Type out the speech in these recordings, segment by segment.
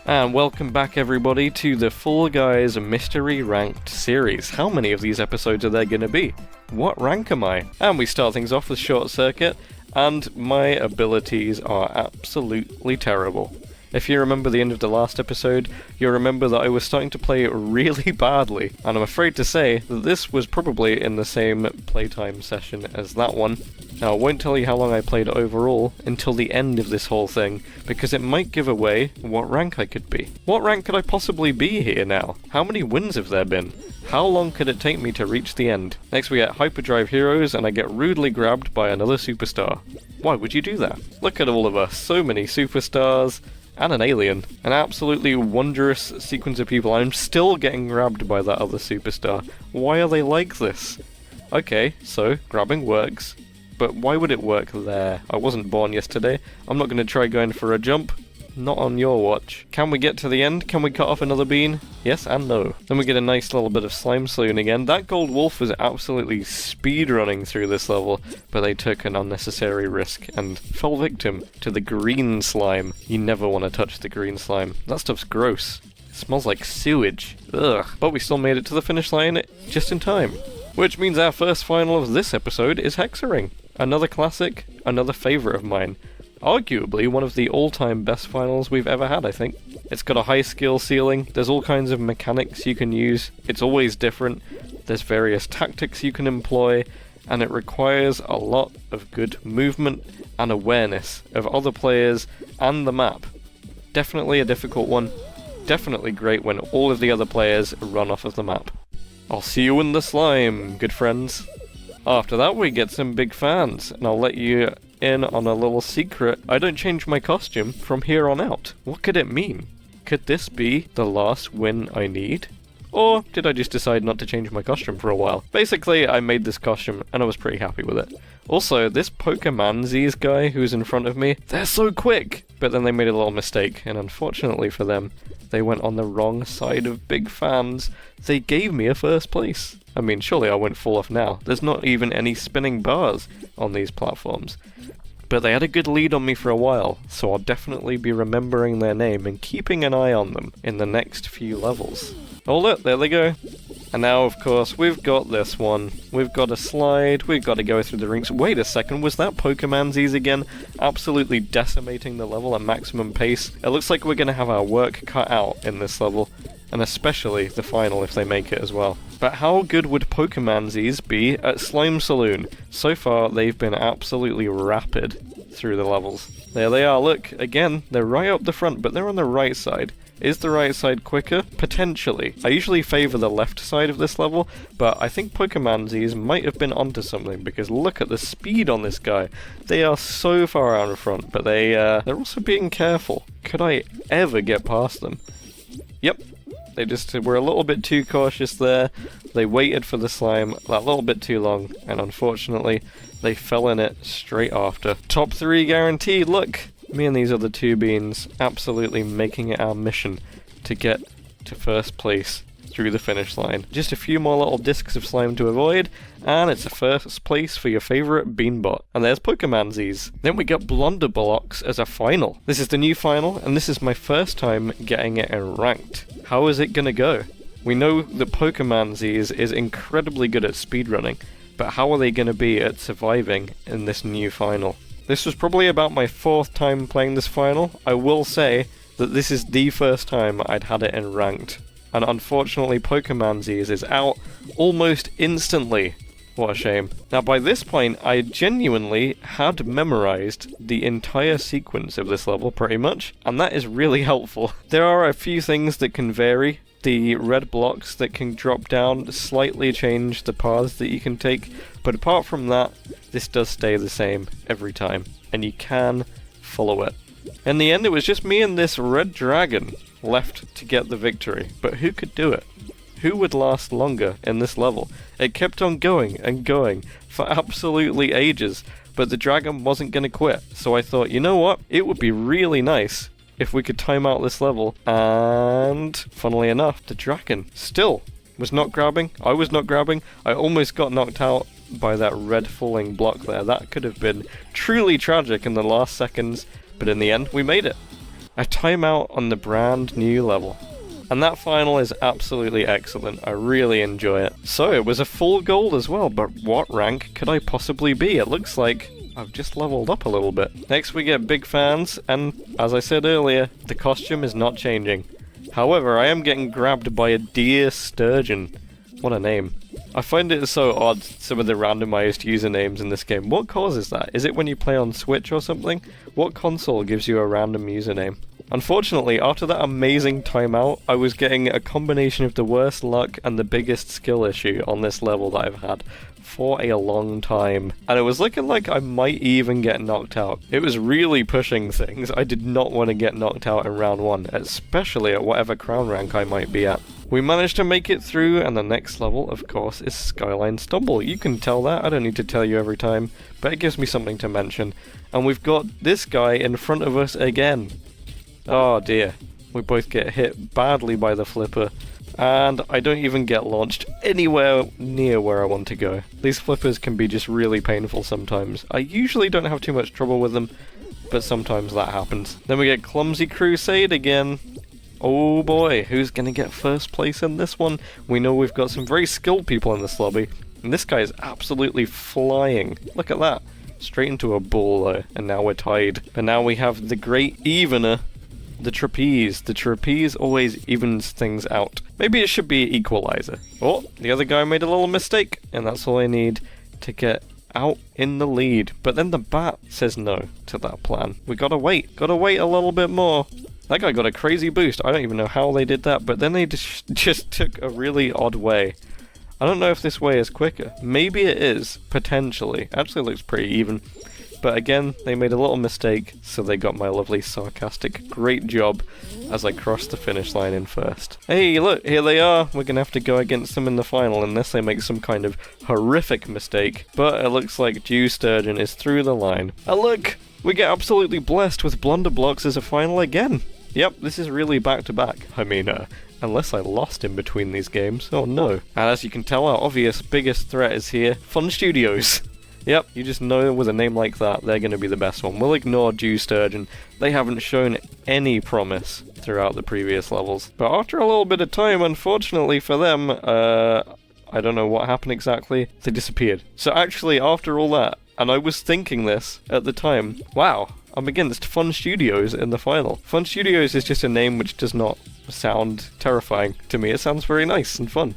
And welcome back everybody to the Fall Guys Mystery Ranked series. How many of these episodes are there going to be? What rank am I? And we start things off with Short Circuit, and my abilities are absolutely terrible. If you remember the end of the last episode, you'll remember that I was starting to play really badly, and I'm afraid to say that this was probably in the same playtime session as that one. Now, I won't tell you how long I played overall until the end of this whole thing, because it might give away what rank I could be. What rank could I possibly be here now? How many wins have there been? How long could it take me to reach the end? Next we get Hyperdrive Heroes, and I get rudely grabbed by another superstar. Why would you do that? Look at all of us, so many superstars, and an alien. An absolutely wondrous sequence of people. I'm still getting grabbed by that other superstar. Why are they like this? Okay, so grabbing works. But why would it work there? I wasn't born yesterday. I'm not going to try going for a jump. Not on your watch. Can we get to the end? Can we cut off another bean? Yes and no. Then we get a nice little bit of Slime Saloon again. That gold wolf was absolutely speedrunning through this level, but they took an unnecessary risk and fell victim to the green slime. You never want to touch the green slime. That stuff's gross. It smells like sewage. Ugh. But we still made it to the finish line just in time. Which means our first final of this episode is Hexaring. Another classic, another favourite of mine. Arguably one of the all-time best finals we've ever had, I think. It's got a high skill ceiling, there's all kinds of mechanics you can use, it's always different, there's various tactics you can employ, and it requires a lot of good movement and awareness of other players and the map. Definitely a difficult one, definitely great when all of the other players run off of the map. I'll see you in the slime, good friends. After that we get some big fans, and I'll let you in on a little secret. I don't change my costume from here on out. What could it mean? Could this be the last win I need? Or did I just decide not to change my costume for a while? Basically, I made this costume and I was pretty happy with it. Also, this Pokemanzies guy who's in front of me, they're so quick! But then they made a little mistake, and unfortunately for them, they went on the wrong side of big fans. They gave me a first place. I mean, surely I won't fall off now. There's not even any spinning bars on these platforms. But they had a good lead on me for a while, so I'll definitely be remembering their name and keeping an eye on them in the next few levels. Oh look, there they go. And now, of course, we've got this one. We've got a slide, we've got to go through the rings. Wait a second, was that Pokemanzies again? Absolutely decimating the level at maximum pace. It looks like we're going to have our work cut out in this level, and especially the final if they make it as well. But how good would Pokemanzies be at Slime Saloon? So far, they've been absolutely rapid through the levels. There they are, look, again, they're right up the front, but they're on the right side. Is the right side quicker? Potentially. I usually favour the left side of this level, but I think Pokemanzies might have been onto something, because look at the speed on this guy. They are so far out in front, but they're also being careful. Could I ever get past them? Yep. They just were a little bit too cautious there. They waited for the slime that little bit too long, and unfortunately, they fell in it straight after. Top 3 guaranteed, look! Me and these other two beans absolutely making it our mission to get to first place through the finish line. Just a few more little discs of slime to avoid, and it's a first place for your favourite beanbot. And there's Pokemanzies. Then we got Blunder Blocks as a final. This is the new final, and this is my first time getting it in ranked. How is it gonna go? We know that Pokemanzies is incredibly good at speedrunning, but how are they gonna be at surviving in this new final? This was probably about my 4th time playing this final. I will say that this is the first time I'd had it in ranked. And unfortunately Pokemanzies is out almost instantly. What a shame. Now by this point I genuinely had memorized the entire sequence of this level pretty much, and that is really helpful. There are a few things that can vary. The red blocks that can drop down slightly change the paths that you can take, but apart from that, this does stay the same every time, and you can follow it. In the end, it was just me and this red dragon left to get the victory, but who could do it? Who would last longer in this level? It kept on going and going for absolutely ages, but the dragon wasn't going to quit, so I thought, you know what, it would be really nice if we could time out this level, and funnily enough, the dragon still was not grabbing, I was not grabbing, I almost got knocked out by that red falling block there. That could have been truly tragic in the last seconds, but in the end we made it. a timeout on the brand new level. And that final is absolutely excellent. I really enjoy it. So it was a full gold as well, but what rank could I possibly be? It looks like I've just leveled up a little bit. Next we get big fans, and as I said earlier, the costume is not changing. However, I am getting grabbed by a deer sturgeon. What a name. I find it so odd, some of the randomized usernames in this game. What causes that? Is it when you play on Switch or something? What console gives you a random username? Unfortunately, after that amazing timeout, I was getting a combination of the worst luck and the biggest skill issue on this level that I've had for a long time. And it was looking like I might even get knocked out. It was really pushing things. I did not want to get knocked out in round 1, especially at whatever crown rank I might be at. We managed to make it through, and the next level, of course, is Skyline Stumble. You can tell that, I don't need to tell you every time, but it gives me something to mention. And we've got this guy in front of us again. Oh dear, we both get hit badly by the flipper, and I don't even get launched anywhere near where I want to go. These flippers can be just really painful sometimes. I usually don't have too much trouble with them, but sometimes that happens. Then we get Clumsy Crusade again. Oh boy, who's gonna get first place in this one? We know we've got some very skilled people in this lobby, and this guy is absolutely flying. Look at that. Straight into a bull though, and now we're tied. But now we have the great evener, the trapeze. The trapeze always evens things out. Maybe it should be equalizer. Oh, the other guy made a little mistake, and that's all I need to get out in the lead. But then the bat says no to that plan. We gotta wait a little bit more. That guy got a crazy boost. I don't even know how they did that, but then they just took a really odd way. I don't know if this way is quicker. Maybe it is, potentially. Actually, it looks pretty even. But again, they made a little mistake, so they got my lovely sarcastic great job as I crossed the finish line in first. Hey, look, here they are. We're gonna have to go against them in the final unless they make some kind of horrific mistake. But it looks like Dew Sturgeon is through the line. And look, we get absolutely blessed with Blunder Blocks as a final again. Yep, this is really back-to-back. I mean, unless I lost in between these games. Oh no. And as you can tell, our obvious biggest threat is here. Fun Studios. Yep, you just know with a name like that, they're going to be the best one. We'll ignore Dew Sturgeon. They haven't shown any promise throughout the previous levels. But after a little bit of time, unfortunately for them, I don't know what happened exactly, they disappeared. So actually, after all that, and I was thinking this at the time, wow, I'm against Fun Studios in the final. Fun Studios is just a name which does not sound terrifying to me. It sounds very nice and fun.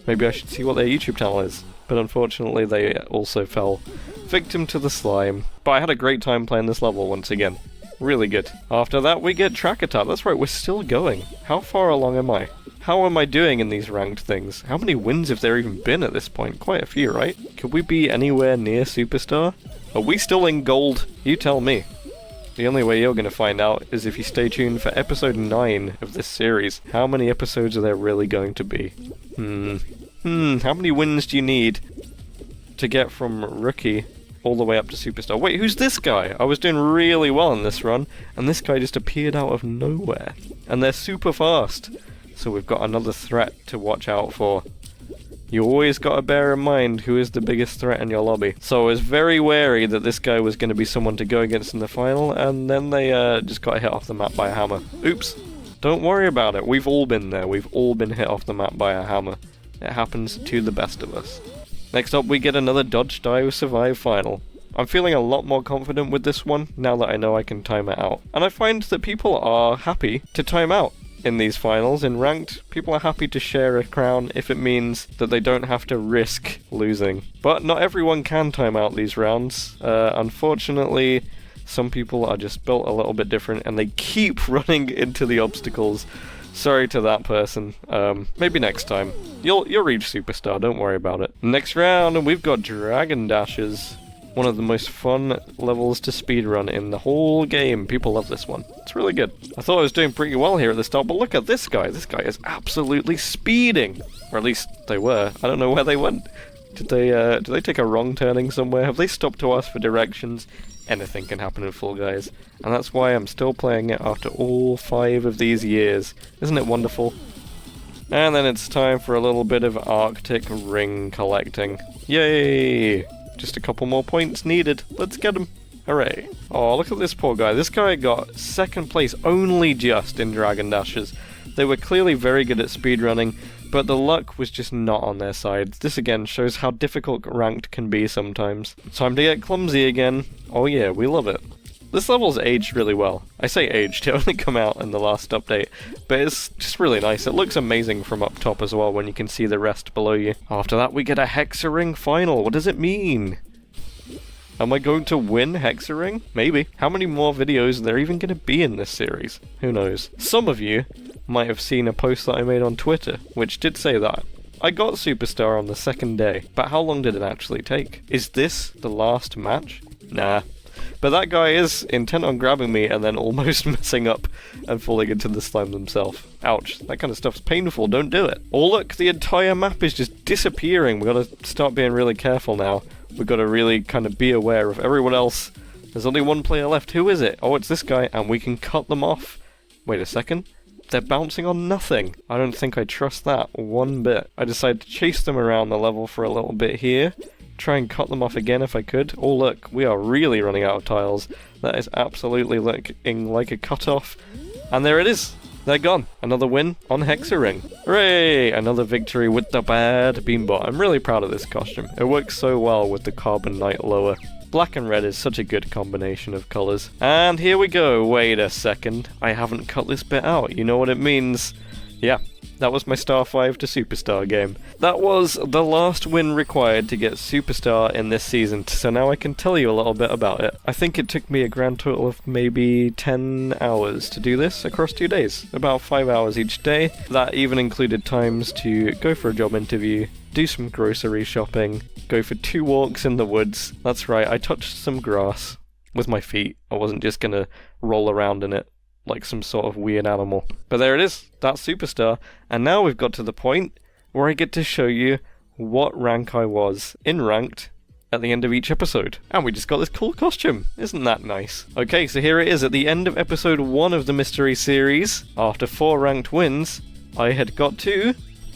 Maybe I should see what their YouTube channel is. But unfortunately they also fell victim to the slime. But I had a great time playing this level once again. Really good. After that we get Track Attack. That's right, we're still going. How far along am I? How am I doing in these ranked things? How many wins have there even been at this point? Quite a few, right? Could we be anywhere near Superstar? Are we still in gold? You tell me. The only way you're going to find out is if you stay tuned for episode 9 of this series. How many episodes are there really going to be? How many wins do you need to get from Rookie all the way up to Superstar? Wait, who's this guy? I was doing really well in this run, and this guy just appeared out of nowhere. And they're super fast, so we've got another threat to watch out for. You always gotta bear in mind who is the biggest threat in your lobby. So I was very wary that this guy was going to be someone to go against in the final, and then they just got hit off the map by a hammer. Oops. Don't worry about it, we've all been there. We've all been hit off the map by a hammer. It happens to the best of us. Next up we get another Dodge Dive Survive final. I'm feeling a lot more confident with this one now that I know I can time it out. And I find that people are happy to time out in these finals. In ranked, people are happy to share a crown if it means that they don't have to risk losing. But not everyone can time out these rounds. Unfortunately, some people are just built a little bit different and they keep running into the obstacles. Sorry to that person. Maybe next time. You'll reach Superstar, don't worry about it. Next round, and we've got Dragon Dashes. One of the most fun levels to speedrun in the whole game. People love this one. It's really good. I thought I was doing pretty well here at the start, but look at this guy. This guy is absolutely speeding. Or at least they were. I don't know where they went. Did they take a wrong turning somewhere? Have they stopped to ask for directions? Anything can happen in Fall Guys. And that's why I'm still playing it after all 5 of these years. Isn't it wonderful? And then it's time for a little bit of Arctic ring collecting. Yay! Just a couple more points needed. Let's get them. Hooray. Oh, look at this poor guy. This guy got second place only just in Dragon Dashes. They were clearly very good at speedrunning, but the luck was just not on their side. This again shows how difficult ranked can be sometimes. Time to get clumsy again. Oh yeah, we love it. This level's aged really well. I say aged, it only come out in the last update, but it's just really nice. It looks amazing from up top as well when you can see the rest below you. After that we get a Hexaring final. What does it mean? Am I going to win Hexaring? Maybe. How many more videos are there even going to be in this series? Who knows? Some of you might have seen a post that I made on Twitter, which did say that. I got Superstar on the second day, but how long did it actually take? Is this the last match? Nah. But that guy is intent on grabbing me and then almost messing up and falling into the slime himself. Ouch, that kind of stuff's painful, don't do it. Oh look, the entire map is just disappearing. We gotta start being really careful now. We've got to really kind of be aware of everyone else. There's only one player left. Who is it? Oh, it's this guy, and we can cut them off. Wait a second. They're bouncing on nothing. I don't think I trust that one bit. I decided to chase them around the level for a little bit here. Try and cut them off again if I could. Oh look, we are really running out of tiles. That is absolutely looking like a cut-off. And there it is. They're gone. Another win on Hexaring. Hooray! Another victory with the bad beambot. I'm really proud of this costume. It works so well with the Carbon Knight lower. Black and red is such a good combination of colours. And here we go. Wait a second. I haven't cut this bit out. You know what it means? Yeah, that was my Star 5 to Superstar game. That was the last win required to get Superstar in this season, so now I can tell you a little bit about it. I think it took me a grand total of maybe 10 hours to do this across 2 days. About 5 hours each day. That even included times to go for a job interview, do some grocery shopping, go for 2 walks in the woods. That's right, I touched some grass with my feet. I wasn't just gonna roll around in it like some sort of weird animal. But there it is, that's Superstar. And now we've got to the point where I get to show you what rank I was in Ranked at the end of each episode. And we just got this cool costume. Isn't that nice? Okay, so here it is at the end of episode 1 of the mystery series. After 4 ranked wins, I had got to...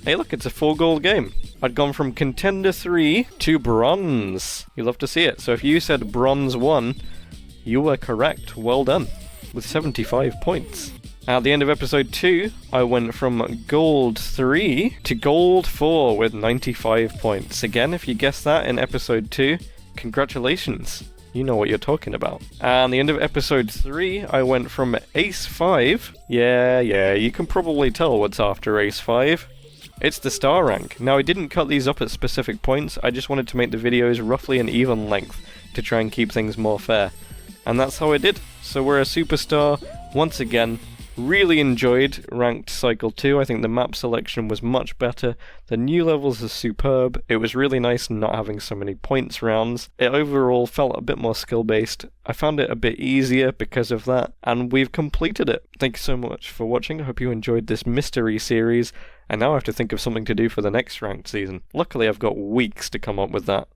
Hey look, it's a 4 gold game. I'd gone from Contender 3 to Bronze. You'll love to see it. So if you said Bronze 1, you were correct. Well done. With 75 points. At the end of episode 2, I went from Gold 3 to Gold 4 with 95 points. Again, if you guessed that in episode 2, congratulations. You know what you're talking about. And the end of episode 3, I went from Ace 5. Yeah, you can probably tell what's after Ace 5. It's the star rank. Now, I didn't cut these up at specific points, I just wanted to make the videos roughly an even length to try and keep things more fair. And that's how I did. So we're a Superstar once again. Really enjoyed Ranked Cycle 2. I think the map selection was much better. The new levels are superb. It was really nice not having so many points rounds. It overall felt a bit more skill-based. I found it a bit easier because of that, and we've completed it. Thank you so much for watching. I hope you enjoyed this mystery series, and now I have to think of something to do for the next Ranked season. Luckily, I've got weeks to come up with that.